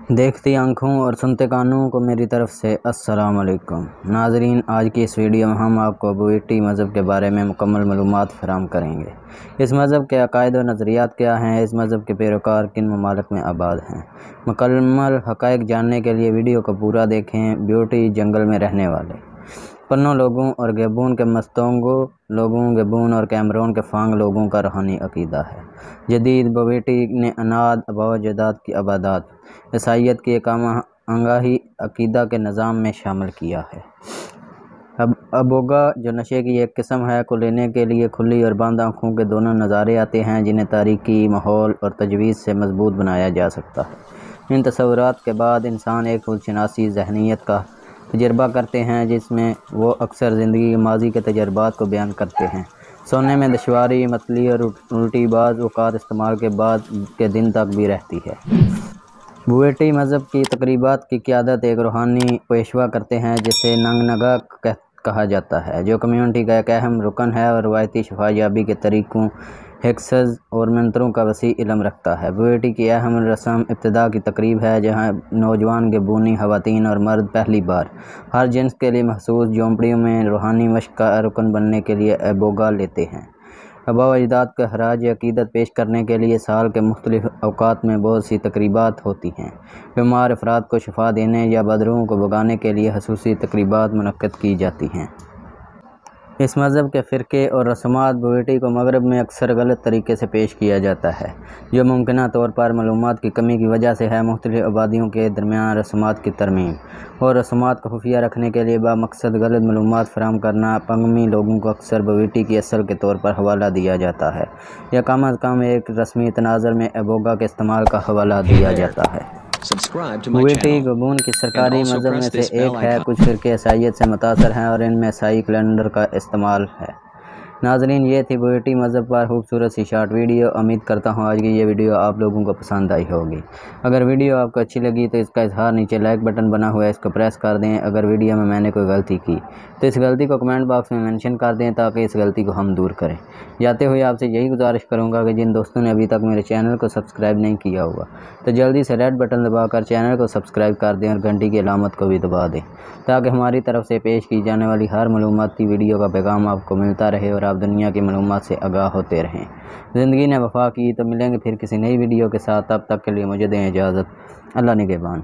देखती आंखों और सुनते कानों को मेरी तरफ से अस्सलाम वालेकुम। नाजरीन, आज की इस वीडियो में हम आपको बवेटी मज़हब के बारे में मुकम्मल मालूमात फराहम करेंगे। इस मज़हब के अकायद और नज़रियात क्या हैं, इस मज़हब के पैरोकार किन ममालिक में आबाद हैं। मुकम्मल हक़ाइक़ जानने के लिए वीडियो को पूरा देखें। बवेटी जंगल में रहने वाले पन्नो लोगों और गैबून के मस्तोंगो लोगों, गैबून और कैमरून के फांग लोगों का रूहानी अकीदा है। जदीद बवेटी ने अनाद आबा जदाद की आबादात ईसाईयत की एक अंगाही अकीदा के निज़ाम में शामिल किया है। अबोगा, जो नशे की एक किस्म है, को लेने के लिए खुली और बंद आँखों के दोनों नज़ारे आते हैं, जिन्हें तारीकी माहौल और तजवीज़ से मजबूत बनाया जा सकता है। इन तस्वुरात के बाद इंसान एक खुदशनासी ज़हनियत का तजर्बा करते हैं, जिसमें वो अक्सर ज़िंदगी के माजी के तजर्बात को बयान करते हैं। सोने में दुश्वारी, मतली और उल्टी बाज़ औक़ात इस्तेमाल के बाद के दिन तक भी रहती है। बवेटी मज़हब की तकरीबात की क़यादत एक रूहानी पेशवा करते हैं, जिसे नंगनगा कहा जाता है, जो कम्यूनिटी का एक अहम रुकन है और रवायती शफायाबी के तरीक़ों, हेक्सेस और मंत्रों का वसी इल्म रखता है। बवेटी की अहम रस्म इब्तिदा की तकरीब है, जहाँ नौजवान गैबूनी ख़वातीन और मर्द पहली बार हर जिन्स के लिए मखसूस झोंपड़ियों में रूहानी मश्क का रुकन बनने के लिए अबोगा लेते हैं। आबा व अजदाद का खराज अक़ीदत पेश करने के लिए साल के मुख्तलिफ़ अवक़ात में बहुत सी तकरीबात होती हैं। बीमार अफराद को शिफा देने या बदरूहों को भगाने के लिए ख़ुसूसी तकरीबात मुनक़्क़द की जाती हैं। इस मज़हब के फ़िरक़े और रस्मात बवेटी को मग़रिब में अक्सर गलत तरीके से पेश किया जाता है, जो मुमकिना तौर पर मालूमात की कमी की वजह से है। मुख्तलिफ़ आबादियों के दरमियान रस्मात की तरमीम और रस्मात को खुफिया रखने के लिए बामकसद गलत मालूमात फराहम करना पंगमी लोगों को अक्सर बवेटी की असल के तौर पर हवाला दिया जाता है, या कम अज़ कम एक रस्मी तनाज़ुर में अबोगा के इस्तेमाल का हवाला दिया जाता है। बवेटी गैबून की सरकारी मज़हब में से एक है। कुछ फ़िरक़े ईसाईयत से मुतासर हैं और इनमें ईसाई कैलेंडर का इस्तेमाल है। नाज़रीन, ये थी बवेटी मज़हब पर खूबसूरत सी शॉर्ट वीडियो। उम्मीद करता हूँ आज की ये वीडियो आप लोगों को पसंद आई होगी। अगर वीडियो आपको अच्छी लगी तो इसका इज़हार नीचे लाइक बटन बना हुआ है, इसको प्रेस कर दें। अगर वीडियो में मैंने कोई गलती की तो इस गलती को कमेंट बॉक्स में मेंशन कर दें, ताकि इस गलती को हम दूर करें। जाते हुए आपसे यही गुजारिश करूँगा कि जिन दोस्तों ने अभी तक मेरे चैनल को सब्सक्राइब नहीं किया हुआ तो जल्दी से रेड बटन दबाकर चैनल को सब्सक्राइब कर दें और घंटी की अलामत को भी दबा दें, ताकि हमारी तरफ से पेश की जाने वाली हर मालूमाती वीडियो का पैगाम आपको मिलता रहे और आप दुनिया की मालूमात से आगाह होते रहें। ज़िंदगी ने वफ़ा की तो मिलेंगे फिर किसी नई वीडियो के साथ। तब तक के लिए मुझे दें इजाज़त। अल्लाह निगहबान।